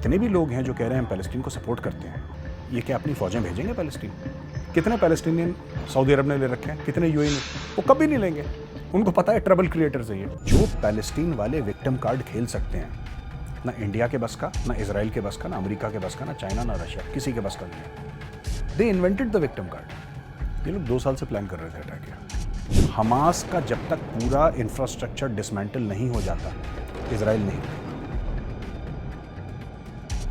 जितने भी लोग हैं जो कह रहे हैं हम पैलेस्टीन को सपोर्ट करते हैं, ये क्या अपनी फौजें भेजेंगे पैलेस्टीन? कितने पैलेस्टीनियन सऊदी अरब ने ले रखे हैं, कितने यूएई ने? वो कभी नहीं लेंगे। उनको पता है ट्रबल क्रिएटर्स है ये। जो पैलेस्टीन वाले विक्टिम कार्ड खेल सकते हैं, ना इंडिया के बस का, ना इसराइल के बस का, ना अमेरिका के बस का, ना चाइना, ना रशिया, किसी के बस का नहीं है। दे इन्वेंटेड द विक्टिम कार्ड। ये लोग 2 साल से प्लान कर रहे थे अटैक किया। हमास का जब तक पूरा इंफ्रास्ट्रक्चर डिसमेंटल नहीं हो जाता, इसराइल नहीं।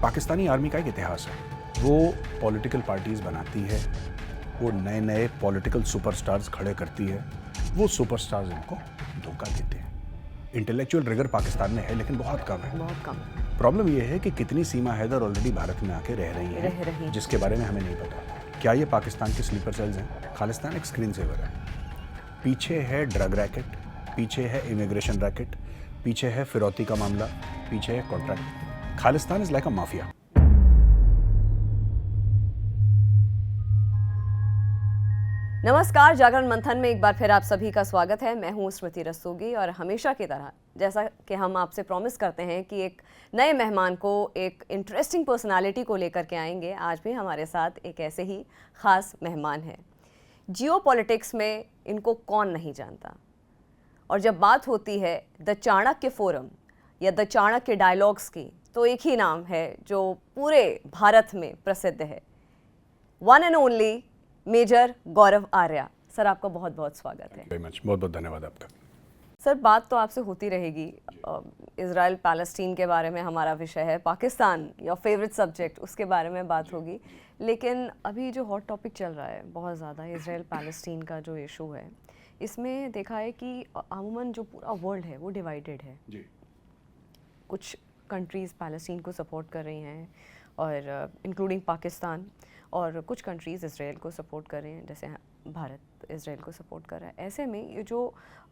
पाकिस्तानी आर्मी का एक इतिहास है, वो पॉलिटिकल पार्टीज बनाती है, वो नए नए पॉलिटिकल सुपरस्टार्स खड़े करती है, वो सुपरस्टार्स इनको धोखा देते हैं। इंटेलेक्चुअल रिगर पाकिस्तान में है लेकिन बहुत कम है, बहुत कम। प्रॉब्लम ये है कि कितनी सीमा हैदर ऑलरेडी भारत में आके रह रही है, जिसके बारे में हमें नहीं पता। क्या ये पाकिस्तान के स्लीपर सेल्स हैं? खालिस्तान एक स्क्रीन सेवर है। पीछे है ड्रग रैकेट, पीछे है इमिग्रेशन रैकेट, पीछे है फिरौती का मामला, पीछे है contract. Khalistan is like a mafia. नमस्कार, जागरण मंथन में एक बार फिर आप सभी का स्वागत है। मैं हूं स्मृति रस्तोगी और हमेशा की तरह जैसा कि हम आपसे प्रॉमिस करते हैं कि एक नए मेहमान को, एक इंटरेस्टिंग पर्सनालिटी को लेकर के आएंगे। आज भी हमारे साथ एक ऐसे ही ख़ास मेहमान हैं। जियोपॉलिटिक्स में इनको कौन नहीं जानता, और जब बात होती है द चाणक्य फोरम या द चाणक्य डायलॉग्स की, तो एक ही नाम है जो पूरे भारत में प्रसिद्ध है। One and only major Gaurav Arya. Sir, आपका बहुत बहुत स्वागत है। वेरी मच, बहुत बहुत धन्यवाद आपका। सर, बात तो आपसे होती रहेगी। इजराइल पैलेस्टीन के बारे में हमारा विषय है, पाकिस्तान योर फेवरेट सब्जेक्ट, उसके बारे में बात होगी। लेकिन अभी जो हॉट टॉपिक चल रहा है बहुत ज़्यादा, इजराइल पैलेस्टीन का जो इशू है, इसमें देखा है कि अमूमन जो पूरा वर्ल्ड है वो डिवाइडेड है जी। कुछ कंट्रीज़ पैलेस्टीन को सपोर्ट कर रही हैं और इंक्लूडिंग पाकिस्तान, और कुछ कंट्रीज़ इसराइल को सपोर्ट कर रहे हैं, जैसे भारत इसराइल को सपोर्ट कर रहा है। ऐसे में ये जो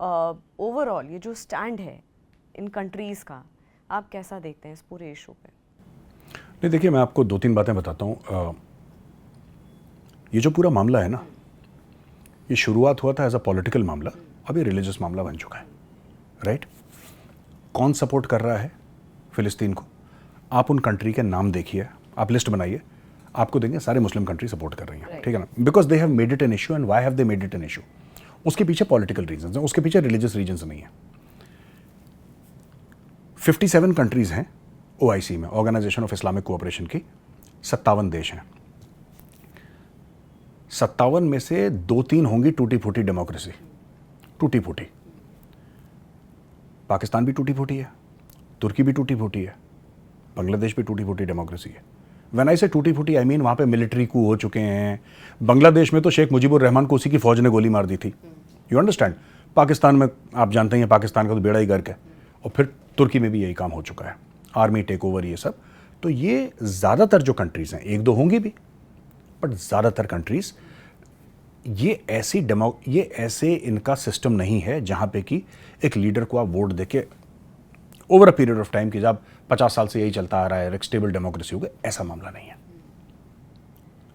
ओवरऑल ये जो स्टैंड है इन कंट्रीज़ का, आप कैसा देखते हैं इस पूरे इशू पे? नहीं, देखिए, मैं आपको 2-3 बातें बताता हूँ। ये जो पूरा मामला है ना, ये शुरुआत हुआ था एज अ पॉलिटिकल मामला, अब ये रिलीजियस मामला बन चुका है, राइट? कौन सपोर्ट कर रहा है फ़िलिस्तीन को? आप उन कंट्री के नाम देखिए, आप लिस्ट बनाइए, आपको देंगे सारे मुस्लिम कंट्री सपोर्ट कर रही हैं, ठीक है ना? Because they have made it an issue. And why have they made it an issue? उसके पीछे पॉलिटिकल रीजंस हैं, उसके पीछे रिलीजियस रीजंस नहीं है। 57 कंट्रीज हैं OIC में, ऑर्गेनाइजेशन ऑफ इस्लामिक कोऑपरेशन की। 57 देश हैं। 57 में से 2-3 होंगी टूटी फूटी डेमोक्रेसी, टूटी फूटी। पाकिस्तान भी टूटी फूटी है, तुर्की भी टूटी फूटी है, बांग्लादेश भी टूटी फूटी डेमोक्रेसी है। व्हेन आई से टूटी फूटी, आई मीन वहाँ पे मिलिट्री कू हो चुके हैं। बांग्लादेश में तो शेख मुजीबुर रहमान को उसी की फौज ने गोली मार दी थी, यू अंडरस्टैंड? पाकिस्तान में आप जानते हैं, पाकिस्तान का तो बेड़ा ही गर्क है। और फिर तुर्की में भी यही काम हो चुका है, आर्मी टेक ओवर, ये सब। तो ये ज़्यादातर जो कंट्रीज़ हैं, 1-2 होंगी भी, बट ज़्यादातर कंट्रीज़ ये ऐसे इनका सिस्टम नहीं है जहाँ पे कि एक लीडर को आप वोट देके over a period of time की, जब 50 साल से यही चलता आ रहा है, एक स्टेबल डेमोक्रेसी हो गई, ऐसा मामला नहीं है।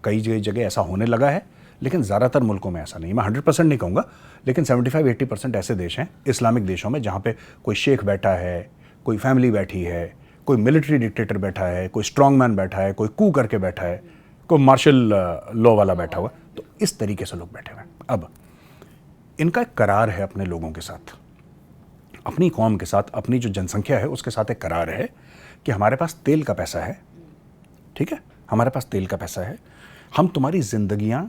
कई जगह ऐसा होने लगा है, लेकिन ज़्यादातर मुल्कों में ऐसा नहीं। मैं 100% नहीं कहूँगा, लेकिन 75-80% ऐसे देश हैं इस्लामिक देशों में जहाँ पे कोई शेख बैठा है, कोई फैमिली बैठी है, कोई मिलिट्री डिक्टेटर बैठा है, कोई स्ट्रॉन्ग मैन बैठा है, कोई कू करके बैठा है, कोई मार्शल लॉ वाला बैठा हुआ। तो इस तरीके से लोग बैठे हुए हैं। अब इनका एक करार है अपने लोगों के साथ, अपनी कौम के साथ, अपनी जो जनसंख्या है उसके साथ एक करार है कि हमारे पास तेल का पैसा है, ठीक है? हमारे पास तेल का पैसा है, हम तुम्हारी जिंदगियां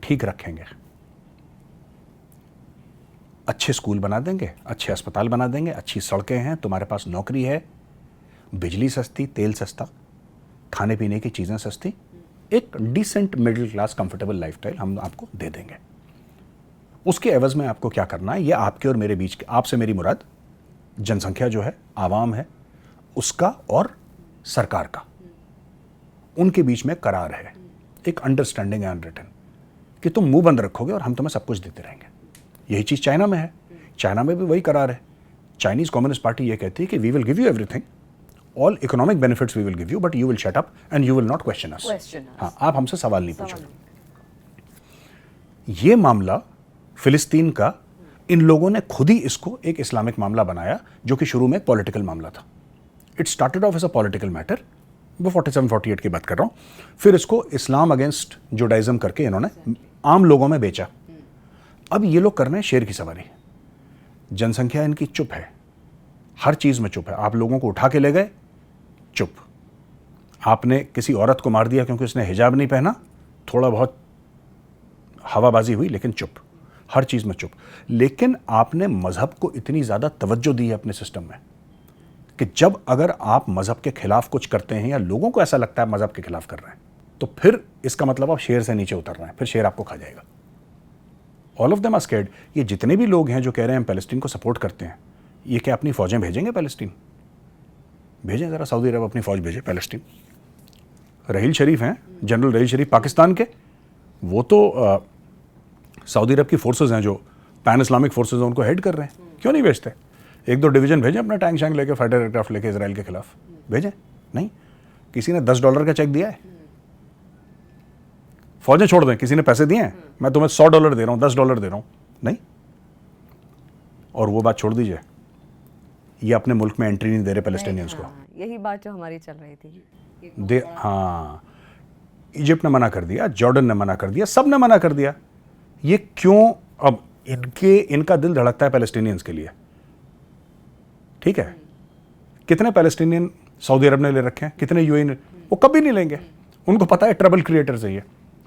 ठीक रखेंगे, अच्छे स्कूल बना देंगे, अच्छे अस्पताल बना देंगे, अच्छी सड़कें हैं, तुम्हारे पास नौकरी है, बिजली सस्ती, तेल सस्ता, खाने पीने की चीज़ें सस्ती, एक decent middle class comfortable lifestyle हम आपको दे देंगे। उसके एवज में आपको क्या करना है, ये आपके और मेरे बीच, आपसे मेरी मुराद जनसंख्या जो है, आवाम है, उसका और सरकार का, उनके बीच में करार है, एक अंडरस्टैंडिंग है अनरिटन, कि तुम मुंह बंद रखोगे और हम तुम्हें सब कुछ देते रहेंगे। यही चीज़ चाइना में है, चाइना में भी वही करार है। चाइनीज़ कम्युनिस्ट पार्टी ये कहती है कि we will give you everything, all economic benefits we will give you, but you will shut up and you will not question us. हाँ, आप हमसे सवाल नहीं पूछोगे। ये मामला फिलिस्तीन का, इन लोगों ने खुद ही इसको एक इस्लामिक मामला बनाया, जो कि शुरू में एक पॉलिटिकल मामला था। It started off as a political matter, वो 47-48 की बात कर रहा हूँ। फिर इसको इस्लाम अगेंस्ट जुडाइज्म करके इन्होंने आम लोगों में बेचा। अब ये लोग कर रहे हैं शेर की सवारी। जनसंख्या इनकी चुप है, हर चीज़ में चुप है। आप लोगों को उठा के ले गए, चुप। आपने किसी औरत को मार दिया क्योंकि उसने हिजाब नहीं पहना, थोड़ा बहुत हवाबाजी हुई, लेकिन चुप। हर चीज़ में चुप। लेकिन आपने मज़हब को इतनी ज़्यादा तवज्जो दी है अपने सिस्टम में कि जब अगर आप मज़हब के खिलाफ कुछ करते हैं या लोगों को ऐसा लगता है मज़हब के खिलाफ कर रहे हैं, तो फिर इसका मतलब आप शेर से नीचे उतर रहे हैं, फिर शेर आपको खा जाएगा। All of them are scared. ये जितने भी लोग हैं जो कह रहे हैं हम पैलेस्टीन को सपोर्ट करते हैं, ये क्या अपनी फ़ौजें भेजेंगे पैलेस्टीन? भेजें ज़रा, सऊदी अरब अपनी फ़ौज भेजे पैलेस्टीन। रहील शरीफ हैं, जनरल रहील शरीफ पाकिस्तान के, वो तो सऊदी अरब की फोर्सेस हैं जो पैन इस्लामिक फोर्सेस हैं, उनको हेड कर रहे हैं। क्यों नहीं भेजते? 1-2 डिवीजन भेजें अपना टैंक शैंक लेके, फाइटर एयरक्राफ्ट लेके इजराइल के खिलाफ भेजें। नहीं, किसी ने $10 का चेक दिया है? फौजें छोड़ दें, किसी ने पैसे दिए हैं? मैं तुम्हें $100 दे रहा हूँ, $10 दे रहा हूँ, नहीं। और वो बात छोड़ दीजिए, ये अपने मुल्क में एंट्री नहीं दे रहे पैलेस्टीनियंस को। यही बात जो हमारी चल रही थी। हाँ, इजिप्ट ने मना कर दिया, जॉर्डन ने मना कर दिया, सब ने मना कर दिया। ये क्यों? अब इनका दिल धड़कता है पैलेस्टीनियंस के लिए, ठीक है। कितने पैलेस्टीनियन सऊदी अरब ने ले रखे हैं, कितने यूएई ने? वो कभी नहीं लेंगे। उनको पता है ट्रबल क्रिएटर से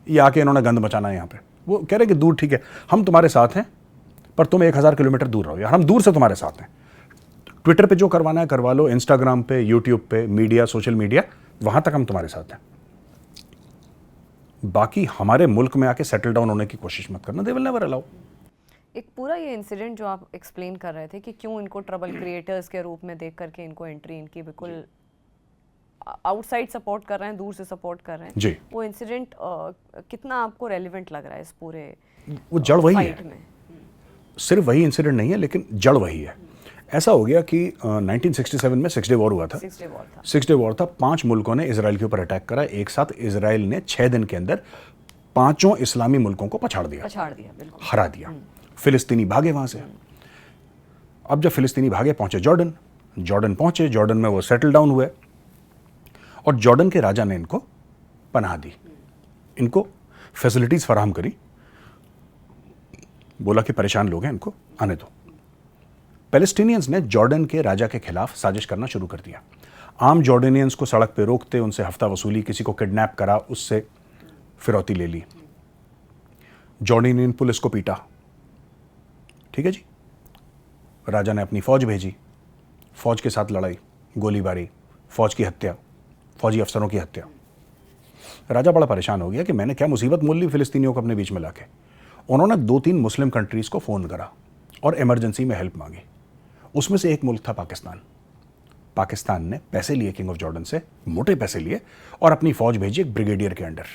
ये आके इन्होंने गंद मचाना है यहाँ पे। वो कह रहे कि दूर, ठीक है, हम तुम्हारे साथ हैं, पर तुम 1000 किलोमीटर दूर रहो यार, हम दूर से तुम्हारे साथ हैं। ट्विटर पे जो करवाना है करवा लो, इंस्टाग्राम पे, यूट्यूब पे, मीडिया, सोशल मीडिया, वहां तक हम तुम्हारे साथ हैं। बाकी हमारे मुल्क में आके सेटल डाउन होने की कोशिश मत करना, दे विल नेवर अलाउ। एक पूरा ये इंसिडेंट जो आप एक्सप्लेन कर रहे थे कि क्यों इनको ट्रबल क्रिएटर्स के रूप में देख करके इनको एंट्री इनकी बिल्कुल आउटसाइड सपोर्ट कर रहे हैं, दूर से सपोर्ट कर रहे हैं जी। वो इंसिडेंट कितना आपको रेलिवेंट लग रहा है इस पूरे वो जड़ वही फाइट है, में? सिर्फ वही इंसिडेंट नहीं है, लेकिन जड़ वही है। ऐसा हो गया कि 1967 में 6 डे वॉर हुआ था। 6 डे वॉर था। 5 मुल्कों ने इसराइल के ऊपर अटैक करा एक साथ। इसराइल ने 6 दिन के अंदर 5 इस्लामी मुल्कों को पछाड़ दिया, बिल्कुल हरा दिया। फिलिस्तीनी भागे वहां से। अब जब फिलिस्तीनी भागे, पहुंचे जॉर्डन पहुंचे, जॉर्डन में वो सेटल डाउन हुए और जॉर्डन के राजा ने इनको पनाह दी, इनको फैसिलिटीज फराहम करी, बोला कि परेशान लोग हैं, इनको आने दो। पैलेस्टीनियंस ने जॉर्डन के राजा के खिलाफ साजिश करना शुरू कर दिया। आम जॉर्डनियंस को सड़क पे रोकते, उनसे हफ्ता वसूली, किसी को किडनैप करा, उससे फिरौती ले ली। जॉर्डनियन पुलिस को पीटा, ठीक है जी। राजा ने अपनी फौज भेजी, फौज के साथ लड़ाई, गोलीबारी, फौज की हत्या, फौजी अफसरों की हत्या। राजा बड़ा परेशान हो गया कि मैंने क्या मुसीबत मोल ली फिलिस्तीनियों को अपने बीच में लाके। उन्होंने 2-3 मुस्लिम कंट्रीज को फ़ोन करा और इमरजेंसी में हेल्प मांगी। उसमें से एक मुल्क था पाकिस्तान। पाकिस्तान ने पैसे लिए किंग ऑफ जॉर्डन से, मोटे पैसे लिए, और अपनी फौज भेजी एक ब्रिगेडियर के अंडर।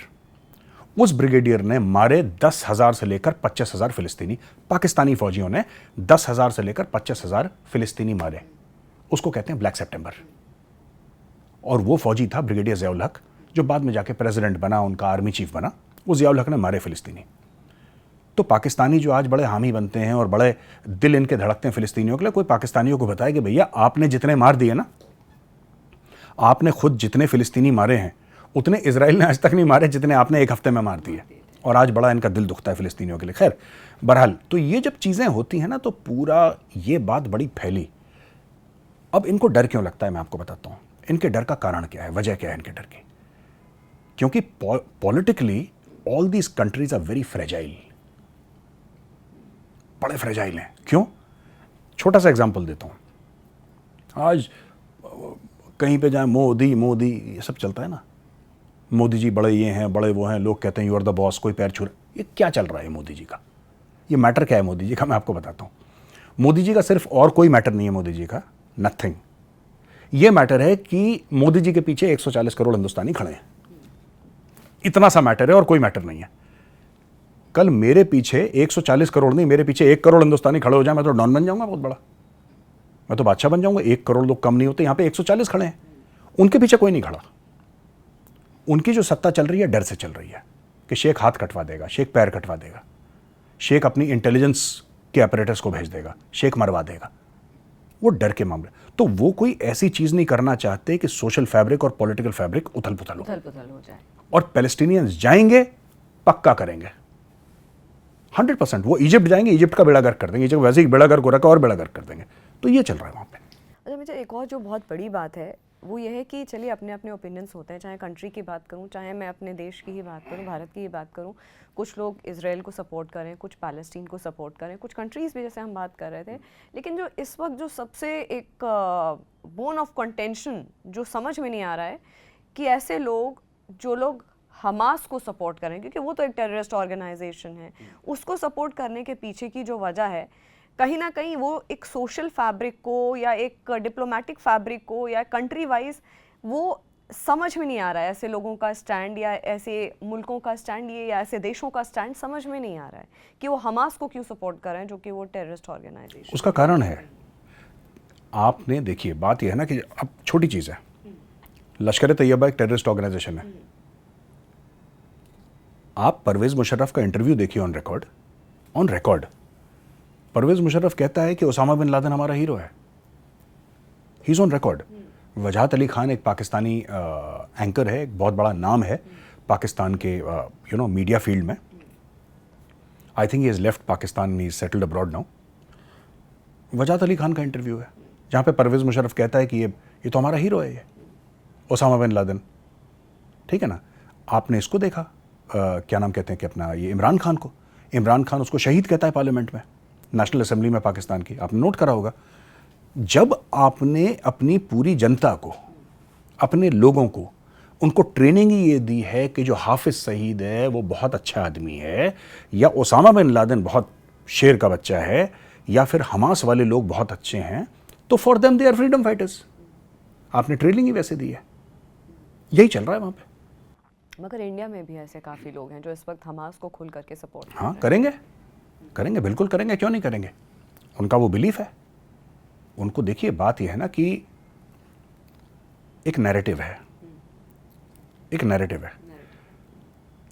उस ब्रिगेडियर ने मारे 10,000 से लेकर 25,000 फिलिस्तीनी। पाकिस्तानी फौजियों ने 10,000 से लेकर 25,000 फिलिस्तीनी मारे। उसको कहते हैं ब्लैक सितंबर। और वो फौजी था ब्रिगेडियर ज़ियाउल हक, जो बाद में जाके प्रेसिडेंट बना, उनका आर्मी चीफ बना। वो ज़ियाउल हक ने मारे फिलिस्तीनी। तो पाकिस्तानी जो आज बड़े हामी बनते हैं और बड़े दिल इनके धड़कते हैं फिलिस्तीनियों के लिए, कोई पाकिस्तानियों को बताए कि भैया आपने जितने मार दिए ना, आपने खुद जितने फिलिस्तीनी मारे हैं उतने इजराइल ने आज तक नहीं मारे जितने आपने एक हफ्ते में मार दिए। और आज बड़ा इनका दिल दुखता है फिलिस्तीनियों के लिए। खैर, बहरहाल, तो ये जब चीज़ें होती हैं ना, तो पूरा ये बात बड़ी फैली। अब इनको डर क्यों लगता है, मैं आपको बताता हूँ। इनके डर का कारण क्या है, वजह क्या है इनके डर की? क्योंकि politically all these countries are very fragile, बड़े फ्रेजाइल हैं। क्यों? छोटा सा एग्जांपल देता हूं। आज कहीं पे जाए मोदी मोदी ये सब चलता है ना, मोदी जी बड़े ये हैं, बड़े वो हैं, लोग कहते हैं यू आर द बॉस, कोई पैर छू रहा। ये क्या चल रहा है मोदी जी का? ये मैटर क्या है मोदी जी का? मैं आपको बताता हूँ। मोदी जी का सिर्फ और कोई मैटर नहीं है। मोदी जी का नथिंग। ये मैटर है कि मोदी जी के पीछे 140 करोड़ हिंदुस्तानी खड़े हैं। इतना सा मैटर है और कोई मैटर नहीं है। कल मेरे पीछे 140 करोड़ नहीं, मेरे पीछे 1 करोड़ हिंदुस्तानी खड़े हो जाए, मैं तो डॉन बन जाऊंगा बहुत बड़ा, मैं तो बादशाह बन जाऊंगा। 1 करोड़ लोग कम नहीं होते। यहां पे 140 खड़े हैं, उनके पीछे कोई नहीं खड़ा। उनकी जो सत्ता चल रही है डर से चल रही है कि शेख हाथ कटवा देगा, शेख पैर कटवा देगा, शेख अपनी इंटेलिजेंस के ऑपरेटर्स को भेज देगा, शेख मरवा देगा। वो डर के मामले। तो वो कोई ऐसी चीज नहीं करना चाहते कि सोशल फैब्रिक और पॉलिटिकल फैब्रिक उथल पुथल हो जाए। और पैलेस्टीनियंस जाएंगे, पक्का करेंगे 100%। वो इजिप्ट जाएंगे, इजिप्ट का बेड़ा गर्क कर देंगे, इजिप्ट वैसे ही बेड़ा गर्क हो रखा और बेड़ा गर्क कर देंगे। तो ये चल रहा है वहां पे। अच्छा मुझे एक और जो बहुत बड़ी बात है वो ये है कि चलिए अपने अपने ओपिनियंस होते हैं, चाहे कंट्री की बात करूं, चाहे मैं अपने देश की ही बात करूं, भारत की ही बात करूं। कुछ लोग इजराइल को सपोर्ट करें, कुछ पैलेस्टीन को सपोर्ट करें, कुछ कंट्रीज़ भी जैसे हम बात कर रहे थे। लेकिन जो इस वक्त जो सबसे एक बोन ऑफ कंटेंशन जो समझ में नहीं आ रहा है कि ऐसे लोग जो लोग हमास को सपोर्ट करें, क्योंकि वो तो एक टेररिस्ट ऑर्गेनाइजेशन है, उसको सपोर्ट करने के पीछे की जो वजह है कहीं ना कहीं वो एक सोशल फैब्रिक को या एक डिप्लोमेटिक फैब्रिक को या कंट्री वाइज वो समझ में नहीं आ रहा है। ऐसे लोगों का स्टैंड या ऐसे मुल्कों का स्टैंड ये या ऐसे देशों का स्टैंड समझ में नहीं आ रहा है कि वो हमास को क्यों सपोर्ट कर रहे हैं, जो कि वो टेररिस्ट ऑर्गेनाइजेशन। उसका कारण है, आपने देखिए बात यह है ना कि अब छोटी चीज है, लश्कर तैयबा एक टेररिस्ट ऑर्गेनाइजेशन है। आप परवेज मुशर्रफ का इंटरव्यू देखिए ऑन रिकॉर्ड। परवेज मुशर्रफ कहता है कि ओसामा बिन लादेन हमारा हीरो है। He is on record. वजाहत अली खान एक पाकिस्तानी एंकर है, एक बहुत बड़ा नाम है पाकिस्तान के मीडिया फील्ड में। I think he has left Pakistan, he is settled abroad now. वजाहत अली खान का इंटरव्यू है जहाँ पे परवेज मुशर्रफ कहता है कि ये तो हमारा हीरो है, ये ओसामा बिन लादेन। ठीक है ना। आपने इसको देखा क्या नाम कहते हैं कि अपना ये इमरान खान को, इमरान खान उसको शहीद कहता है पार्लियामेंट में, नेशनल असेंबली में पाकिस्तान की। आपने नोट करा होगा। जब आपने अपनी पूरी जनता को, अपने लोगों को, उनको ट्रेनिंग ही ये दी है कि जो हाफिज सईद है वो बहुत अच्छा आदमी है, या ओसामा बिन लादेन बहुत शेर का बच्चा है, या फिर हमास वाले लोग बहुत अच्छे हैं, तो for them they are freedom fighters. आपने ट्रेनिंग ही वैसे दी है। यही चल रहा है वहां पे। मगर इंडिया में भी ऐसे काफ़ी लोग हैं जो इस वक्त हमास को खुल करके सपोर्ट हाँ करेंगे, बिल्कुल करेंगे, क्यों नहीं करेंगे। उनका वो बिलीफ है। उनको देखिए बात यह है ना कि एक नैरेटिव है,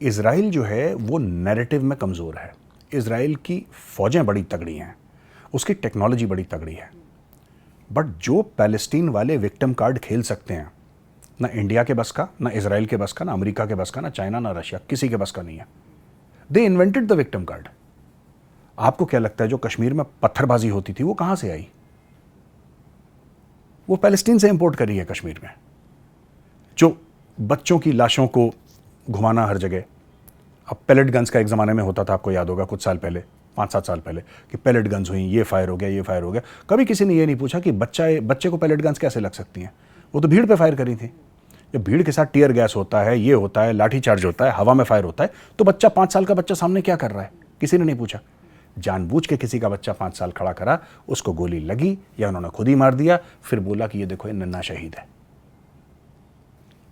इजराइल जो है वो नैरेटिव में कमज़ोर है। इजराइल की फ़ौजें बड़ी तगड़ी हैं, उसकी टेक्नोलॉजी बड़ी तगड़ी है, बट जो पैलेस्टीन वाले विक्टिम कार्ड खेल सकते हैं, ना इंडिया के बस का, ना इजराइल के बस का, ना अमेरिका के बस का, ना चाइना, ना रशिया, किसी के बस का नहीं है। दे इन्वेंटेड द विक्टिम कार्ड। आपको क्या लगता है जो कश्मीर में पत्थरबाजी होती थी वो कहां से आई? वो पैलेस्टीन से इंपोर्ट करी है कश्मीर में। जो बच्चों की लाशों को घुमाना हर जगह, अब पैलेट गन्स का एक ज़माने में होता था, आपको याद होगा कुछ साल पहले, 5-7 साल पहले, कि पैलेट गन्स हुई, ये फायर हो गया। कभी किसी ने ये नहीं पूछा कि बच्चे को पैलेट गन्स कैसे लग सकती हैं। वो तो भीड़ पे फायर करी थी। जब भीड़ के साथ टीयर गैस होता है, ये होता है, लाठी चार्ज होता है, हवा में फायर होता है, तो बच्चा 5 साल का बच्चा सामने क्या कर रहा है, किसी ने नहीं पूछा। जानबूझ के किसी का बच्चा 5 साल खड़ा करा, उसको गोली लगी या उन्होंने खुद ही मार दिया, फिर बोला कि ये देखो ये नन्हा शहीद है।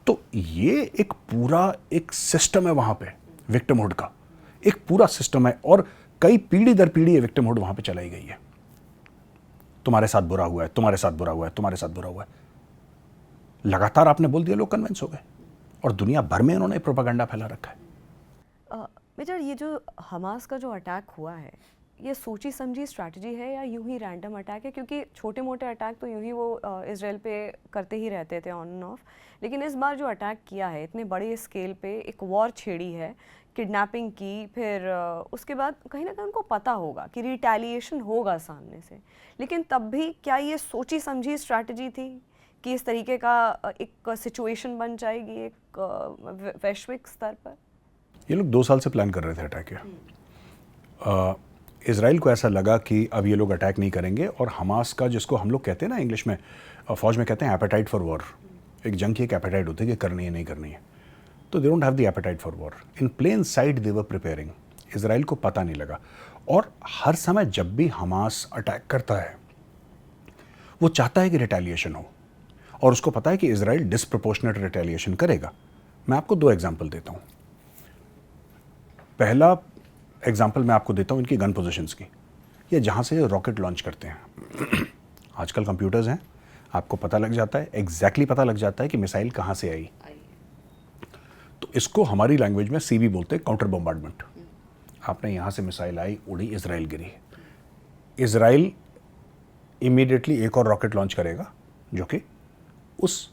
तो ये एक पूरा एक सिस्टम है वहां पे, विक्टिमहुड का एक पूरा सिस्टम है, और कई पीढ़ी दर पीढ़ी ये विक्टिमहुड वहां पे चलाई गई है। तुम्हारे साथ बुरा हुआ है, तुम्हारे साथ बुरा हुआ है, तुम्हारे साथ बुरा हुआ है, लगातार आपने बोल दिया, लोग कन्विंस हो गए, और दुनिया भर में इन्होंने प्रोपेगेंडा फैला रखा है। मेजर, ये जो हमास का जो अटैक हुआ है, ये सोची समझी स्ट्रैटेजी है या यूं ही रैंडम अटैक है? क्योंकि छोटे मोटे अटैक तो यूं ही वो इजराइल पे करते ही रहते थे ऑन एंड ऑफ, लेकिन इस बार जो अटैक किया है इतने बड़े स्केल पे, एक वॉर छेड़ी है, किडनैपिंग की, फिर उसके बाद कहीं ना कहीं उनको पता होगा कि रिटेलिएशन होगा सामने से, लेकिन तब भी क्या ये सोची समझी स्ट्रैटेजी थी कि इस तरीके का एक सिचुएशन बन जाएगी एक वैश्विक स्तर पर? ये लोग 2 साल से प्लान कर रहे थे अटैक का। इजराइल को ऐसा लगा कि अब ये लोग अटैक नहीं करेंगे, और हमास का, जिसको हम लोग कहते हैं ना इंग्लिश में, फौज में कहते हैं एपेटाइट फॉर वॉर, एक जंग की एक एपेटाइट होती है कि करनी है नहीं करनी है, तो they don't have the appetite for war. In plain sight they were preparing. Israel को पता नहीं लगा, और हर समय जब भी हमास अटैक करता है वो चाहता है कि रिटेलिएशन हो, और उसको पता है कि इजराइल डिसप्रोपोर्शनेट रिटेलिएशन करेगा। मैं आपको 2 एग्जाम्पल देता हूँ। पहला एग्जाम्पल मैं आपको देता हूँ इनकी गन पोजीशंस की, या जहाँ से रॉकेट लॉन्च करते हैं। आजकल कंप्यूटर्स हैं, आपको पता लग जाता है, एग्जैक्टली पता लग जाता है कि मिसाइल कहाँ से आई। तो इसको हमारी लैंग्वेज में सीबी बोलते हैं, काउंटर बॉम्बार्डमेंट। आपने यहाँ से मिसाइल आई, उड़ी, इजराइल गिरी। इजराइल इमीडिएटली एक और रॉकेट लॉन्च करेगा, जो कि उस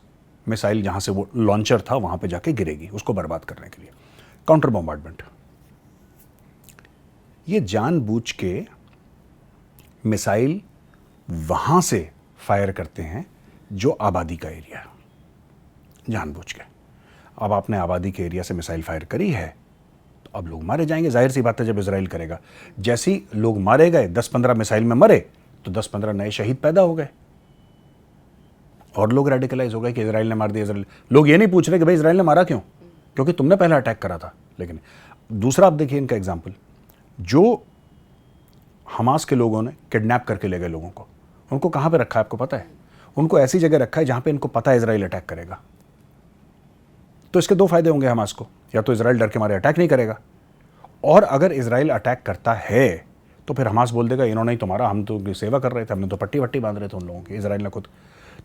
मिसाइल जहां से वो लॉन्चर था वहां पे जाके गिरेगी उसको बर्बाद करने के लिए। काउंटर बॉम्बार्डमेंट, ये जानबूझ के मिसाइल वहां से फायर करते हैं जो आबादी का एरिया है, जानबूझ के। अब आपने आबादी के एरिया से मिसाइल फायर करी है तो अब लोग मारे जाएंगे, जाहिर सी बात है। जब इजराइल करेगा, जैसे ही लोग मारे गए, 10-15 मिसाइल में मरे तो 10-15 नए शहीद पैदा हो गए और लोग रेडिकलाइज हो गए कि इजराइल ने मार दिया। इजराइल, लोग ये नहीं पूछ रहे कि भाई इजराइल ने मारा क्यों, क्योंकि तुमने पहला अटैक करा था। लेकिन दूसरा आप देखिए इनका एग्जाम्पल, जो हमास के लोगों ने किडनैप करके ले गए लोगों को, उनको कहां पे रखा है आपको पता है? उनको ऐसी जगह रखा है जहां पे इनको पता है इजराइल अटैक करेगा। तो इसके दो फायदे होंगे हमास को, या तो इजराइल डर के मारे अटैक नहीं करेगा, और अगर इजराइल अटैक करता है तो फिर हमास बोल देगा इन्होंने ही तुम्हारा, हम तो सेवा कर रहे थे, हमने तो पट्टी वट्टी बांध रहे थे उन लोगों की, इजराइल ने खुद।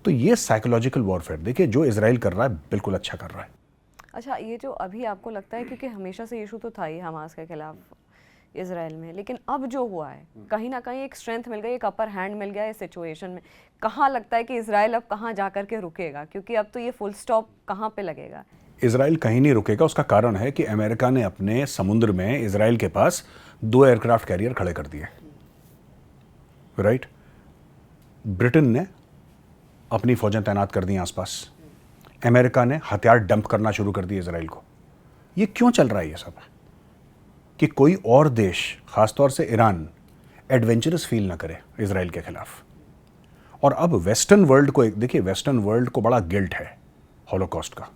तो ये साइकोलॉजिकल वॉरफेयर देखिए जो इजराइल कर रहा है बिल्कुल अच्छा कर रहा है। अच्छा, ये जो अभी आपको लगता है, क्योंकि हमेशा से इशू तो था ही हमास के खिलाफ इजराइल में, लेकिन अब जो हुआ है कहीं ना कहीं एक स्ट्रेंथ मिल गई, एक अपर हैंड मिल गया इस सिचुएशन में। कहाँ लगता है कि इजराइल अब कहाँ जा कर के रुकेगा, क्योंकि अब तो ये फुल स्टॉप कहाँ पे लगेगा? इजराइल कहीं नहीं रुकेगा। उसका कारण है कि अमेरिका ने अपने समुद्र में इजराइल के पास 2 एयरक्राफ्ट कैरियर खड़े कर दिए, राइट। ब्रिटेन ने अपनी फौजें तैनात कर दी आसपास, अमेरिका ने हथियार डंप करना शुरू कर दिए इजराइल को। ये क्यों चल रहा है ये सब? कि कोई और देश, खासतौर से ईरान, एडवेंचरस फील ना करे इजराइल के खिलाफ। और अब वेस्टर्न वर्ल्ड को, देखिए वेस्टर्न वर्ल्ड को बड़ा गिल्ट है हॉलोकॉस्ट का,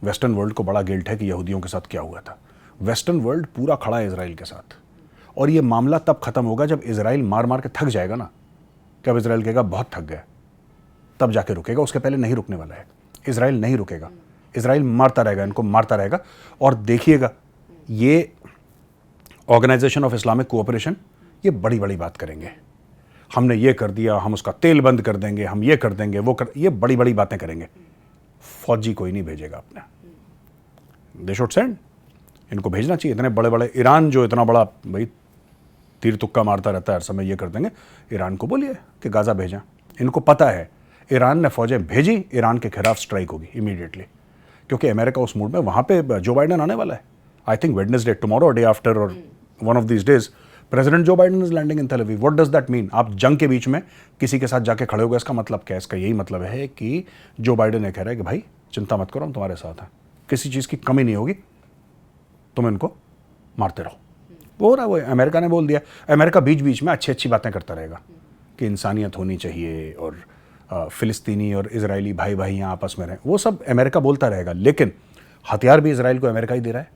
वेस्टर्न वर्ल्ड को बड़ा गिल्ट है कि यहूदियों के साथ क्या हुआ था। वेस्टर्न वर्ल्ड पूरा खड़ा है इजराइल के साथ, और ये मामला तब खत्म होगा जब इजराइल मार मार के थक जाएगा ना, जब इजराइल कहेगा बहुत थक गया, तब जाके रुकेगा। उसके पहले नहीं रुकने वाला है। इजराइल नहीं रुकेगा, इजराइल मारता रहेगा, इनको मारता रहेगा। और देखिएगा ये ऑर्गेनाइजेशन ऑफ इस्लामिक कोऑपरेशन ये बड़ी बड़ी बात करेंगे, हमने ये कर दिया, हम उसका तेल बंद कर देंगे, हम ये कर देंगे, वो कर, ये बड़ी बड़ी बातें करेंगे। फौजी कोई नहीं भेजेगा अपना, दे शुड सेंड, इनको भेजना चाहिए। इतने बड़े बड़े ईरान जो इतना बड़ा भाई तीर तुक्का मारता रहता है हर समय, ये कर देंगे। ईरान को बोलिए कि गाजा भेजें, इनको पता है ईरान ने फौजें भेजी, ईरान के खिलाफ स्ट्राइक होगी इमीडिएटली, क्योंकि अमेरिका उस मूड में, वहां पे जो बाइडेन आने वाला है, I think Wednesday, tomorrow, day after, और one of these days president Joe Biden is landing in Tel Aviv. What does that mean? आप जंग के बीच में किसी के साथ जाके खड़े हो गए, इसका मतलब क्या है? इसका यही मतलब है कि जो बाइडेन ये कह रहा है कि भाई चिंता मत करो, हम तुम्हारे साथ हैं, किसी चीज़ की कमी नहीं होगी, तुम इनको मारते रहो। वो हो रहा है, वो अमेरिका ने बोल दिया। अमेरिका बीच बीच में अच्छी अच्छी बातें करता रहेगा कि इंसानियत होनी चाहिए और फ़िलिस्तीनी और इजरायली भाई भाई यहाँ आपस में रहें, वो सब अमेरिका बोलता रहेगा। लेकिन हथियार भी इजराइल को अमेरिका ही दे रहा है,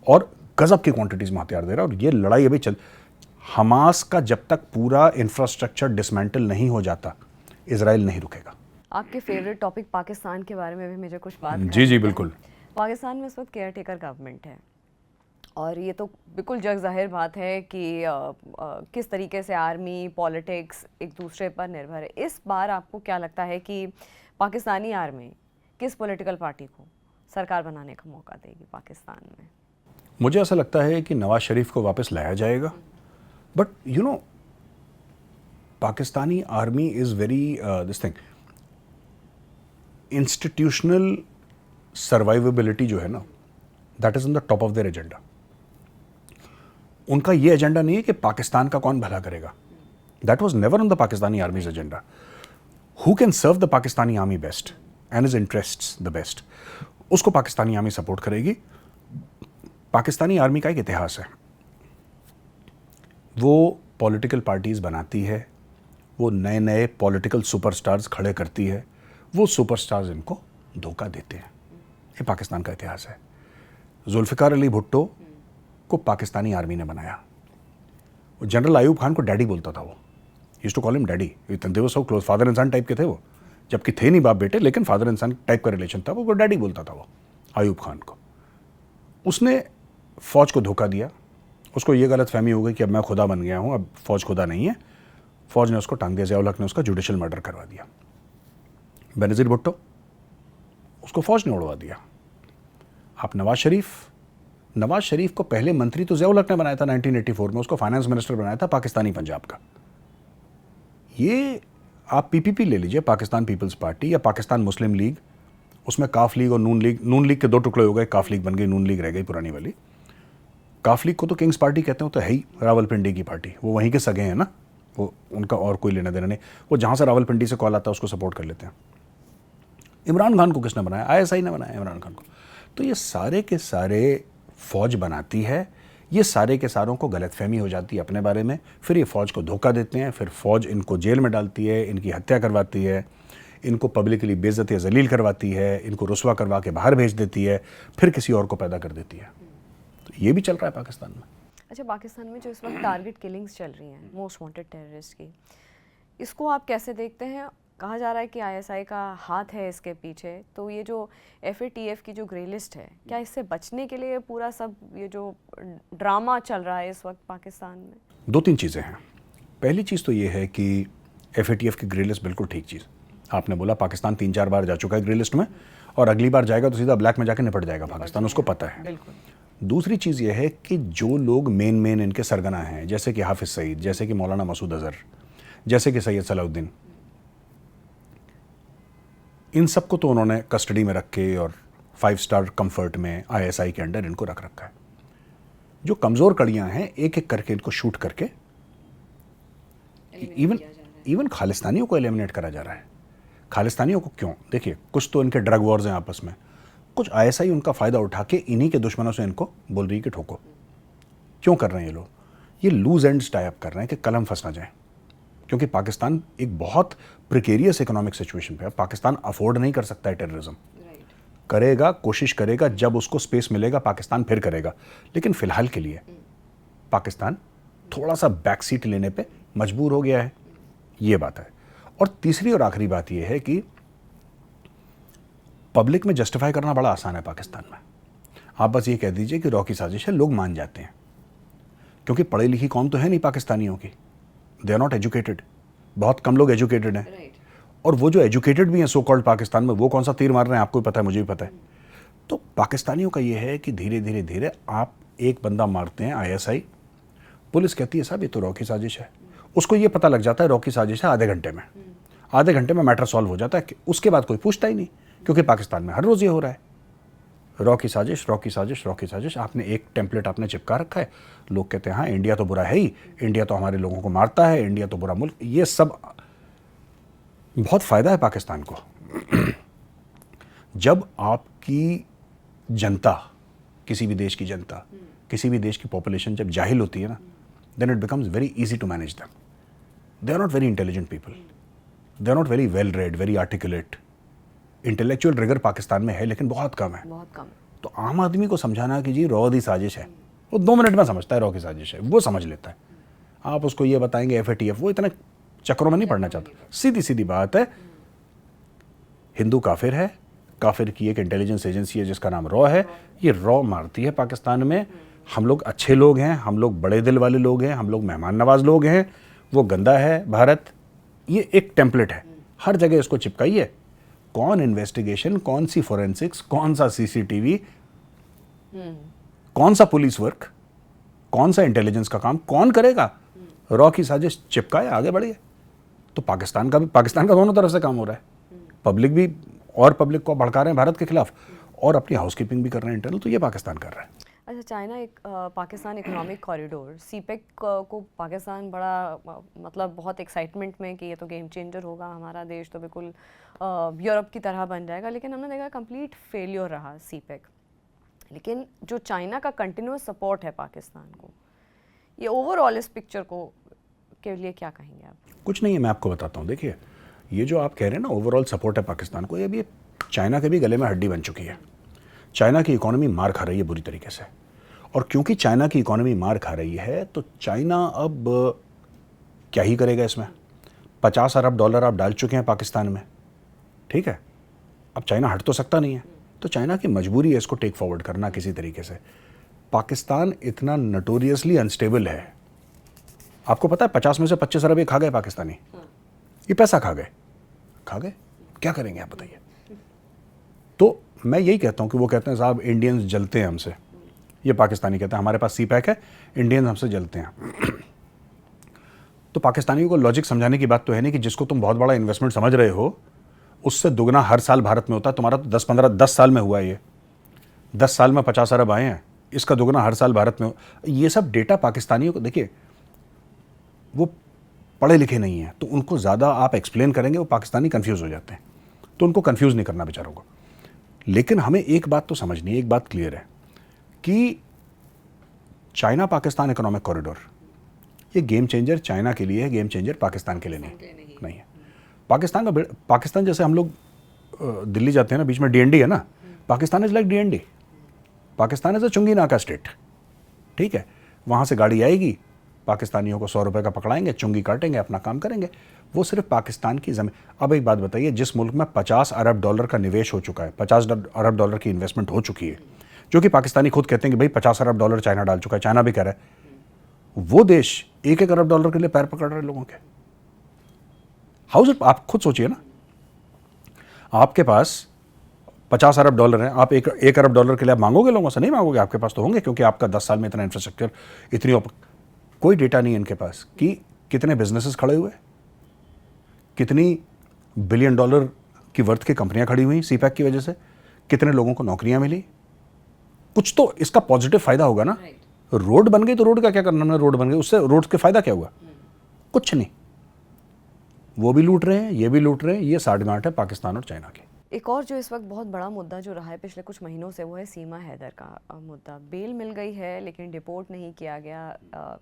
और गजब की क्वांटिटीज़ में हथियार दे रहा है। और ये लड़ाई अभी चल, हमास का जब तक पूरा इंफ्रास्ट्रक्चर डिसमेंटल नहीं हो जाता, इजराइल नहीं रुकेगा। आपके फेवरेट टॉपिक पाकिस्तान के बारे में भी मुझे कुछ बात जी जी बिल्कुल। पाकिस्तान में इस वक्त केयर टेकर गवर्नमेंट है, और ये तो बिल्कुल जग जाहिर बात है कि किस तरीके से आर्मी पॉलिटिक्स एक दूसरे पर निर्भर है। इस बार आपको क्या लगता है कि पाकिस्तानी आर्मी किस पॉलिटिकल पार्टी को सरकार बनाने का मौका देगी पाकिस्तान में? मुझे ऐसा लगता है कि नवाज शरीफ को वापस लाया जाएगा, but you know Pakistani army is very this thing, institutional survivability जो है ना, that is on the top of their agenda. उनका ये एजेंडा नहीं है कि पाकिस्तान का कौन भला करेगा, that was never on the Pakistani army's agenda. Who can serve the Pakistani army best and his interests the best, उसको पाकिस्तानी आर्मी सपोर्ट करेगी। पाकिस्तानी आर्मी का एक इतिहास है, वो पॉलिटिकल पार्टीज़ बनाती है, वो नए नए पॉलिटिकल सुपरस्टार्स खड़े करती है, वो सुपरस्टार्स इनको धोखा देते हैं। ये पाकिस्तान का इतिहास है। जुल्फ़िकार अली भुट्टो को पाकिस्तानी आर्मी ने बनाया। वो जनरल आयूब खान को डैडी बोलता था, वो used to call him daddy, they were so close, father and son type के थे वो, जबकि थे नहीं बाप बेटे, लेकिन फादर एंड सन टाइप का रिलेशन था, वो डैडी बोलता था वो आयूब खान को। उसने फ़ौज को धोखा दिया, उसको ये गलत फहमी हो गई कि अब मैं खुदा बन गया हूँ, अब फ़ौज खुदा नहीं है। फ़ौज ने उसको टांग दिया, ज़िया-उल-हक ने उसका जुडिशल मर्डर करवा दिया। बेनज़ीर भुट्टो, उसको फ़ौज ने उड़वा दिया। आप नवाज शरीफ को पहले मंत्री तो ज़िया-उल-हक ने बनाया था 1984 में, उसको फाइनेंस मिनिस्टर बनाया था पाकिस्तानी पंजाब का। ये आप पीपीपी ले लीजिए, पाकिस्तान पीपल्स पार्टी या पाकिस्तान मुस्लिम लीग, उसमें काफ लीग और नून लीग के दो टुकड़े हो गए, काफ लीग बन गई, नून लीग रह गई पुरानी वाली। काफ लीग को तो किंग्स पार्टी कहते हैं, तो है ही रावलपिंडी की पार्टी, वो वहीं के सगे हैं ना, वो उनका और कोई लेना देना नहीं, वो जहाँ से रावलपिंडी से कॉल आता है उसको सपोर्ट कर लेते हैं। इमरान खान को किसने बनाया? आईएसआई ने बनाया इमरान खान को। तो ये सारे के सारे फौज बनाती है, ये सारे के सारों को गलतफहमी हो जाती है अपने बारे में, फिर ये फौज को धोखा देते हैं, फिर फौज इनको जेल में डालती है, इनकी हत्या करवाती है, इनको पब्लिकली बेइज्जती जलील करवाती है, इनको रुस्वा करवा के बाहर भेज देती है, फिर किसी और को पैदा कर देती है। तो ये भी चल रहा है पाकिस्तान में। अच्छा, पाकिस्तान में जो इस वक्त टारगेट किलिंग्स चल रही हैं मोस्ट वांटेड टेररिस्ट की, इसको आप कैसे देखते हैं? कहा जा रहा है कि आईएसआई का हाथ है इसके पीछे, तो ये जो एफएटीएफ की जो ग्रे लिस्ट है, क्या इससे बचने के लिए पूरा सब ये जो ड्रामा चल रहा है इस वक्त पाकिस्तान में? दो तीन चीज़ें हैं। पहली चीज़ तो ये है कि एफएटीएफ की ग्रे लिस्ट बिल्कुल ठीक चीज़ आपने बोला। पाकिस्तान 3-4 बार जा चुका है ग्रे लिस्ट में, और अगली बार जाएगा तो सीधा ब्लैक में जाके निपट जाएगा पाकिस्तान, उसको पता है। दूसरी चीज़ ये है कि जो लोग मेन इनके सरगना हैं, जैसे कि हाफिज़ सईद, जैसे कि मौलाना मसूद अज़हर, जैसे कि सैयद सलाउद्दीन, इन सबको तो उन्होंने कस्टडी में रख के और 5 स्टार कंफर्ट में आईएसआई के अंडर इनको रख रखा है। जो कमज़ोर कड़ियाँ हैं एक एक करके इनको शूट करके इवन खालिस्तानियों को एलिमिनेट करा जा रहा है। खालिस्तानियों को क्यों? देखिए, कुछ तो इनके ड्रग वॉर्स हैं आपस में, कुछ आईएसआई उनका फ़ायदा उठा के इन्हीं के दुश्मनों से इनको बोल रही है कि ठोको। क्यों कर रहे हैं ये लोग? ये लूज एंड्स टाई अप कर रहे हैं कि कलम फंस ना जाए, क्योंकि पाकिस्तान एक बहुत प्रिकेरियस इकोनॉमिक सिचुएशन पे है। पाकिस्तान अफोर्ड नहीं कर सकता है टेररिज्म। करेगा, कोशिश करेगा, जब उसको स्पेस मिलेगा पाकिस्तान फिर करेगा, लेकिन फ़िलहाल के लिए पाकिस्तान थोड़ा सा बैक सीट लेने पे मजबूर हो गया है, ये बात है। और तीसरी और आखिरी बात यह है कि पब्लिक में जस्टिफाई करना बड़ा आसान है पाकिस्तान में। आप बस ये कह दीजिए कि रॉ की साजिश है, लोग मान जाते हैं, क्योंकि पढ़ी लिखी कौम तो है नहीं पाकिस्तानियों की, दे आर नॉट एजुकेटेड, बहुत कम लोग एजुकेटेड हैं। और वो जो एजुकेटेड भी हैं सो कॉल्ड पाकिस्तान में, वो कौन सा तीर मार रहे हैं आपको भी पता है, मुझे भी पता है। तो पाकिस्तानियों का ये है कि धीरे धीरे धीरे आप एक बंदा मारते हैं आईएसआई, पुलिस कहती है साहब ये तो रॉ की साजिश है, उसको ये पता लग जाता है रॉ की साजिश है, आधे घंटे में मैटर सॉल्व हो जाता है। उसके बाद कोई पूछता ही नहीं, क्योंकि पाकिस्तान में हर रोज़ ये हो रहा है, रॉ की साजिश, रॉ की साजिश, रॉ की साजिश। आपने एक टेम्पलेट आपने चिपका रखा है, लोग कहते हैं हाँ इंडिया तो बुरा है ही, इंडिया तो हमारे लोगों को मारता है, इंडिया तो बुरा मुल्क। ये सब बहुत फ़ायदा है पाकिस्तान को। जब आपकी जनता, किसी भी देश की जनता, किसी भी देश की पॉपुलेशन जब जाहिल होती है ना, then it becomes very easy to manage them. They are not very intelligent people, they are not very well read, very articulate. Intellectual rigour Pakistan में है लेकिन बहुत कम है। बहुत कम। तो आम आदमी को समझाना कि जी रॉ दी साजिश है, वो 2 मिनट में समझता है रॉ की साजिश है, वो समझ लेता है। आप उसको ये बताएंगे एफएटीएफ, वो इतना चक्रों में नहीं पड़ना चाहता। सीधी सीधी बात है, हिंदू काफिर है, काफिर की एक इंटेलिजेंस एजेंसी है जिसका नाम रॉ है, ये रॉ मारती है पाकिस्तान में। हम लोग अच्छे लोग हैं, हम लोग बड़े दिल वाले लोग हैं, हम लोग मेहमान नवाज लोग हैं, वो गंदा है भारत। ये एक टेम्पलेट है, हर जगह इसको चिपकाइए। कौन इन्वेस्टिगेशन, कौन सी फोरेंसिक्स, कौन सा सीसीटीवी, कौन सा पुलिस वर्क, कौन सा इंटेलिजेंस का काम कौन करेगा? रॉ की साजिश चिपकाए, आगे बढ़िए। तो पाकिस्तान का दोनों तरफ से काम हो रहा है। पब्लिक भी और पब्लिक को भड़का रहे हैं भारत के खिलाफ, और अपनी हाउसकीपिंग भी कर रहे हैं इंटरनल, तो ये पाकिस्तान कर रहा है। अच्छा, चाइना एक पाकिस्तान इकोनॉमिक कॉरिडोर सीपेक को पाकिस्तान बड़ा मतलब बहुत एक्साइटमेंट में कि ये तो गेम चेंजर होगा, हमारा देश तो बिल्कुल यूरोप की तरह बन जाएगा, लेकिन हमने देखा कंप्लीट फेलियर रहा सीपेक। लेकिन जो चाइना का कंटिन्यूस सपोर्ट है पाकिस्तान को, ये ओवरऑल इस पिक्चर को के लिए क्या कहेंगे आप? कुछ नहीं है, मैं आपको बताता हूँ। देखिए, ये जो आप कह रहे हैं ना ओवरऑल सपोर्ट है पाकिस्तान को, ये भी चाइना के भी गले में हड्डी बन चुकी है। चाइना की इकोनॉमी मार खा रही है बुरी तरीके से, और क्योंकि चाइना की इकोनॉमी मार खा रही है तो चाइना अब क्या ही करेगा इसमें। $50 अरब आप डाल चुके हैं पाकिस्तान में, ठीक है, अब चाइना हट तो सकता नहीं है, तो चाइना की मजबूरी है इसको टेक फॉरवर्ड करना किसी तरीके से। पाकिस्तान इतना नोटोरियसली अनस्टेबल है, आपको पता है 50 में से 25 अरब ये खा गए पाकिस्तानी, ये पैसा खा गए, क्या करेंगे आप बताइए। तो मैं यही कहता हूँ कि वो कहते हैं साहब इंडियंस जलते हैं हमसे, ये पाकिस्तानी कहते हैं हमारे पास सीपैक है, इंडियंस हमसे जलते हैं। तो पाकिस्तानियों को लॉजिक समझाने की बात तो है नहीं कि जिसको तुम बहुत बड़ा इन्वेस्टमेंट समझ रहे हो उससे दुगना हर साल भारत में होता है। तुम्हारा तो 10 साल में हुआ है, ये 10 साल में 50 अरब आए हैं, इसका दुगना हर साल भारत में। ये सब डेटा पाकिस्तानियों को, देखिए वो पढ़े लिखे नहीं है तो उनको ज़्यादा आप एक्सप्लेन करेंगे वो पाकिस्तानी कंफ्यूज हो जाते हैं, तो उनको कंफ्यूज नहीं करना बेचारों को। लेकिन हमें एक बात तो समझनी है, एक बात क्लियर है कि चाइना पाकिस्तान इकोनॉमिक कॉरिडोर ये गेम चेंजर चाइना के लिए है, गेम चेंजर पाकिस्तान के लिए नहीं है। पाकिस्तान जैसे हम लोग दिल्ली जाते हैं ना, बीच में डीएनडी है ना, Pakistan is like DND. Pakistan is a चुंगी नाका स्टेट, ठीक है। वहाँ से गाड़ी आएगी, पाकिस्तानियों को 100 रुपये का पकड़ाएंगे, चुंगी काटेंगे, अपना काम करेंगे। वो सिर्फ पाकिस्तान की ज़मीन। अब एक बात बताइए, जिस मुल्क में 50 अरब डॉलर का निवेश हो चुका है, 50 अरब डॉलर की इन्वेस्टमेंट हो चुकी है, जो कि पाकिस्तानी खुद कहते हैं कि भाई 50 अरब डॉलर चाइना डाल चुका है, चाइना भी कह रहा है, वो देश 1-1 अरब डॉलर के लिए पैर पकड़ रहे लोगों के। हाउस इट, आप खुद सोचिए ना, आपके पास 50 अरब डॉलर हैं, आप 1 अरब डॉलर के लिए आप मांगोगे लोगों से? नहीं मांगोगे, आपके पास तो होंगे क्योंकि आपका 10 साल में इतना इंफ्रास्ट्रक्चर, इतनी कोई डेटा नहीं है इनके पास कि कितने बिजनेसेस खड़े हुए, कितनी बिलियन डॉलर की वर्थ की कंपनियां खड़ी हुई सीपैक की वजह से, कितने लोगों को नौकरियां मिली। कुछ तो इसका पॉजिटिव फायदा होगा ना। रोड बन गई तो रोड का क्या करना, हमने रोड बन गई, उससे रोड के फायदा क्या हुआ? कुछ नहीं। वो भी लूट रहे हैं, ये भी लूट रहे हैं। ये साठगांठ है पाकिस्तान और चाइना की। एक और जो इस वक्त बहुत बड़ा मुद्दा जो रहा है पिछले कुछ महीनों से, वो है सीमा हैदर का मुद्दा। बेल मिल गई है लेकिन डिपोर्ट नहीं किया गया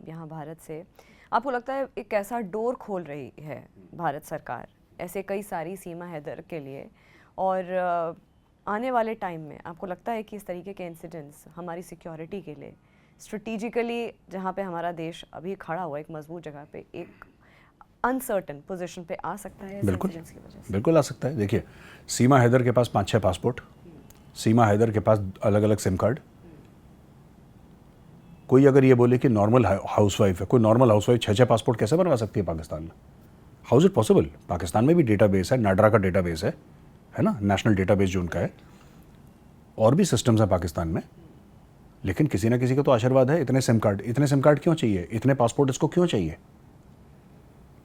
यहाँ भारत से। आपको लगता है एक ऐसा डोर खोल रही है भारत सरकार ऐसे कई सारी सीमा हैदर के लिए, और आने वाले टाइम में आपको लगता है कि इस तरीके के इंसिडेंट्स हमारी सिक्योरिटी के लिए स्ट्रेटिजिकली, जहाँ पे हमारा देश अभी खड़ा हुआ एक मजबूत जगह पे, एक अनसर्टन पोजीशन पे आ सकता है? बिल्कुल, की वजह से बिल्कुल आ सकता है। देखिए, सीमा हैदर के पास 5-6 पासपोर्ट, सीमा हैदर के पास अलग अलग सिम कार्ड। कोई अगर ये बोले कि नॉर्मल हाउसवाइफ है, कोई नॉर्मल हाउसवाइफ 6-6 पासपोर्ट कैसे बनवा सकती है पाकिस्तान में? How is it possible? Pakistan में भी डेटाबेस है, नाडरा का डेटाबेस है ना, नेशनल डेटाबेस जो उनका है, और भी सिस्टम्स हैं पाकिस्तान में। लेकिन किसी ना किसी का तो आशीर्वाद है। इतने सिम कार्ड क्यों चाहिए? इतने पासपोर्ट इसको क्यों चाहिए?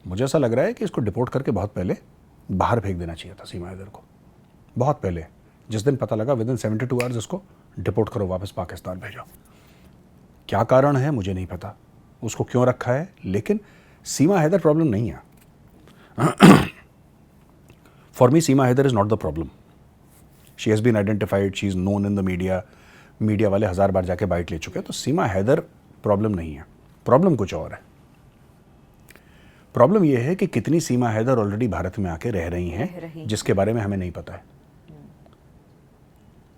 मुझे ऐसा लग रहा है कि इसको डिपोर्ट करके बहुत पहले बाहर फेंक देना चाहिए था सीमा हैदर को, बहुत पहले। जिस दिन पता लगा विदिन 72 आवर्स इसको डिपोर्ट करो, वापस पाकिस्तान भेजो। क्या कारण है मुझे नहीं पता, उसको क्यों रखा है, लेकिन सीमा हैदर प्रॉब्लम नहीं है। For me Seema Haider is not the problem. She has been identified, she is known in the media वाले 1000 बार जाके बाइट ले चुके हैं। तो सीमा हैदर प्रॉब्लम नहीं है, प्रॉब्लम कुछ और है। प्रॉब्लम यह है कि कितनी सीमा हैदर ऑलरेडी भारत में आके रह रही हैं, जिसके बारे में हमें नहीं पता है,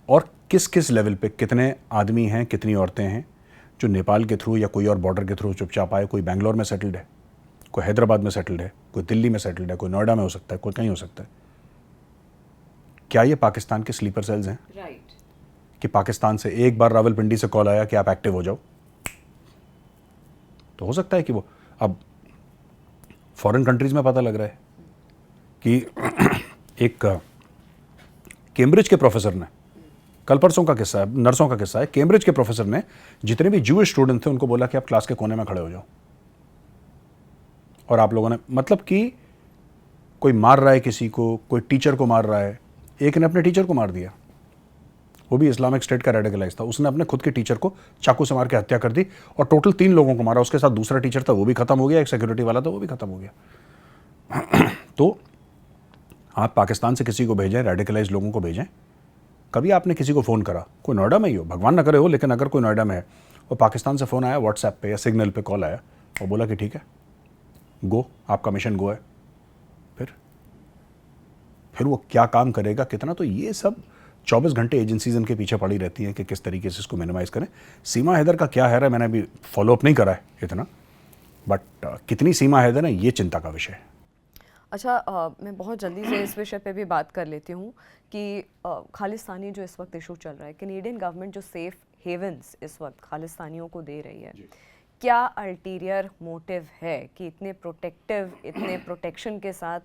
और किस किस लेवल पे कितने आदमी हैं, कितनी औरतें हैं जो नेपाल के थ्रू या कोई और बॉर्डर के थ्रू चुपचाप आए। कोई बेंगलोर में सेटल्ड है, कोई हैदराबाद में सेटल्ड है, कोई दिल्ली में सेटल्ड है, कोई नोएडा में हो सकता है, कोई कहीं हो सकता है। क्या ये पाकिस्तान के स्लीपर सेल्स हैं? कि पाकिस्तान से एक बार रावलपिंडी से कॉल आया कि आप एक्टिव हो जाओ, तो हो सकता है कि वो अब फॉरेन कंट्रीज में पता लग रहा है कि एक कैम्ब्रिज के प्रोफेसर ने, कल परसों का किस्सा है, नर्सों का किस्सा है, कैम्ब्रिज के प्रोफेसर ने जितने भी जूइश स्टूडेंट थे उनको बोला कि आप क्लास के कोने में खड़े हो जाओ, और आप लोगों ने, मतलब कि कोई मार रहा है किसी को, कोई टीचर को मार रहा है। एक ने अपने टीचर को मार दिया, वो भी इस्लामिक स्टेट का रेडिकलाइज था, उसने अपने खुद के टीचर को चाकू से मार के हत्या कर दी, और टोटल 3 लोगों को मारा। उसके साथ दूसरा टीचर था, वो भी खत्म हो गया, एक सिक्योरिटी वाला था, वो भी खत्म हो गया। तो आप पाकिस्तान से किसी को भेजें, रेडिकलाइज लोगों को भेजें। कभी आपने किसी को फ़ोन करा, कोई नोएडा में ही हो, भगवान ना करे हो, लेकिन अगर कोई नोएडा में है और पाकिस्तान से फ़ोन आया, व्हाट्सएप पे या सिग्नल पे कॉल आया और बोला कि ठीक है गो, आपका मिशन गो है, फिर वो क्या काम करेगा, कितना, तो ये सब 24 घंटे एजेंसीज इनके पीछे पड़ी रहती हैं कि किस तरीके से इसको मिनिमाइज़ करें। सीमा हैदर का क्या है, मैंने अभी फॉलोअप नहीं करा है इतना, बट कितनी सीमा हैदर है ये चिंता का विषय है। अच्छा, मैं बहुत जल्दी से इस विषय पे भी बात कर लेती हूँ कि खालिस्तानी जो इस वक्त इशू चल रहा है, कैनेडियन गवर्नमेंट जो सेफ हेवन्स इस वक्त खालिस्तानियों को दे रही है, क्या अल्टीरियर मोटिव है कि इतने प्रोटेक्टिव, इतने प्रोटेक्शन के साथ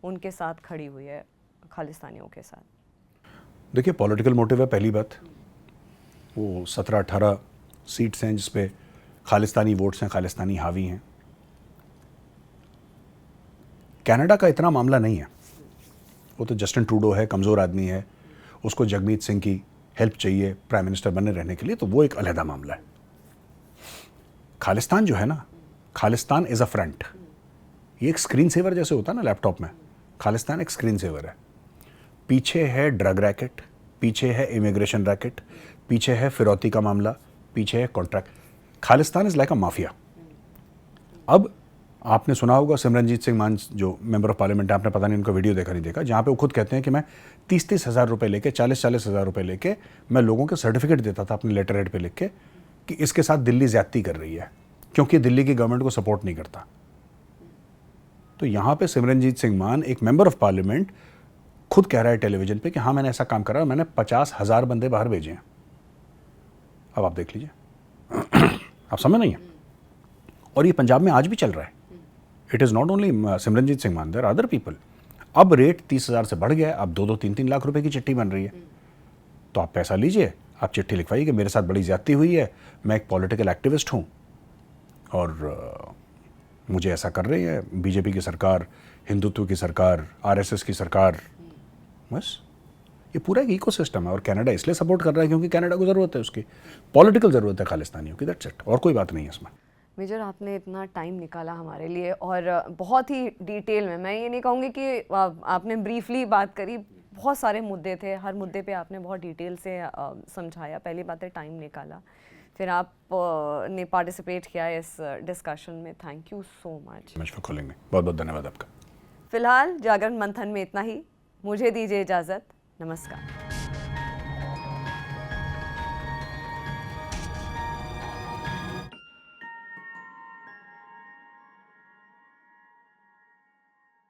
उनके साथ खड़ी हुई है खालिस्तानियों के साथ? देखिए, पॉलिटिकल मोटिव है पहली बात। वो 17-18 सीट्स हैं जिस पे खालिस्तानी वोट्स हैं, खालिस्तानी हावी हैं। कनाडा का इतना मामला नहीं है, वो तो जस्टिन ट्रूडो है, कमज़ोर आदमी है, उसको जगमीत सिंह की हेल्प चाहिए प्राइम मिनिस्टर बने रहने के लिए, तो वो एक अलहदा मामला है। खालिस्तान जो है ना, खालिस्तान इज़ अ फ्रंट, ये एक स्क्रीन सेवर जैसे होता है ना लैपटॉप में, खालिस्तान एक स्क्रीन सेवर है। पीछे है ड्रग रैकेट, पीछे है इमिग्रेशन रैकेट, पीछे है फिरौती का मामला, पीछे है contract. Khalistan is like a mafia. अब आपने सुना होगा सिमरनजीत सिंह मान जो मेंबर ऑफ पार्लियामेंट है, आपने पता नहीं उनका वीडियो देखा नहीं देखा, जहाँ पे वो खुद कहते हैं कि मैं 30-30 हज़ार रुपये लेके, 40-40 हज़ार रुपये लेके मैं लोगों के सर्टिफिकेट देता था अपने लेटर हेड पे लिख के कि इसके साथ दिल्ली ज्यादती कर रही है क्योंकि दिल्ली की गवर्नमेंट को सपोर्ट नहीं करता। तो यहाँ पे सिमरनजीत सिंह मान एक मेंबर ऑफ पार्लियामेंट खुद कह रहा है टेलीविजन पे कि हाँ मैंने ऐसा काम करा, मैंने 50,000 बंदे बाहर भेजे हैं। अब आप देख लीजिए आप समझ नहीं है। और ये पंजाब में आज भी चल रहा है। It is not only Simranjeet Singh मान, देयर आर अदर पीपल। अब रेट 30,000 से बढ़ गया है, अब 2-2, 3-3 लाख रुपए की चिट्ठी बन रही है। तो आप पैसा लीजिए, आप चिट्ठी लिखवाइए कि मेरे साथ बड़ी ज्यादती हुई है, मैं एक पॉलिटिकल एक्टिविस्ट हूँ और मुझे ऐसा कर रही है बीजेपी की सरकार, हिंदुत्व की सरकार, आरएसएस की सरकार। बस ये पूरा एक इकोसिस्टम है और कनाडा इसलिए सपोर्ट कर रहा है क्योंकि कनाडा को ज़रूरत है, उसकी पॉलिटिकल ज़रूरत है खालिस्तानियों की, दैट्स इट, और कोई बात नहीं है इसमें। मेजर, आपने इतना टाइम निकाला हमारे लिए और बहुत ही डिटेल में, मैं ये नहीं कहूँगी कि आपने ब्रीफली बात करी, बहुत सारे मुद्दे थे, हर मुद्दे पे आपने बहुत डिटेल से समझाया। पहली बात है टाइम निकाला, फिर आप ने पार्टिसिपेट किया इस डिस्कशन में। Thank you so much for calling me, बहुत बहुत धन्यवाद आपका। फिलहाल जागरण मंथन में इतना ही, मुझे दीजिए इजाज़त, नमस्कार।